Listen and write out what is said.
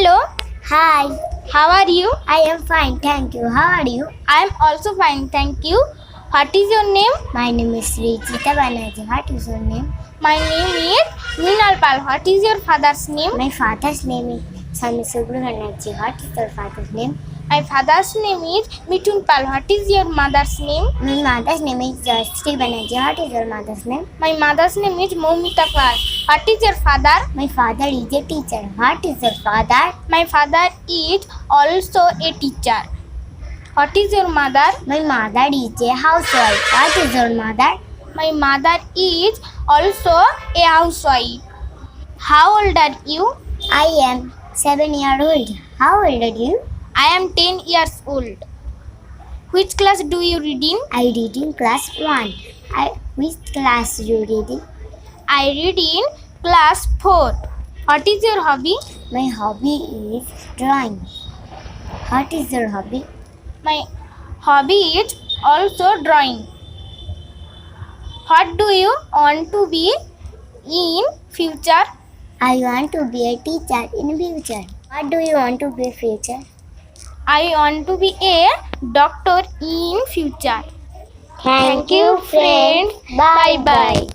Hello, Hi, how are you? I am fine, thank you. How are you? I am also fine, thank you. What is your name? My name is Srijita Banerjee. What is your name? My name is Minal Pal. What is your father's name? My father's name is Swami Subru Banerjee. What is your father's name? My father's name is Mitun Pal. What is your mother's name? My mother's name is Jayashree Banerjee. What is your mother's name? My mother's name is Moumita Pal. What is your father? My father is a teacher. What is your father? My father is also a teacher. What is your mother? My mother is a housewife. What is your mother? My mother is also a housewife. How old are you? I am 7 years old. How old are you? I am 10 years old. Which class do you read in? I read in class 1. Which class you read in? I read in class 4. What is your hobby? My hobby is drawing. What is your hobby? My hobby is also drawing. What do you want to be in future? I want to be a teacher in future. What do you want to be in future? I want to be a doctor in future. Thank you, friends. Bye bye.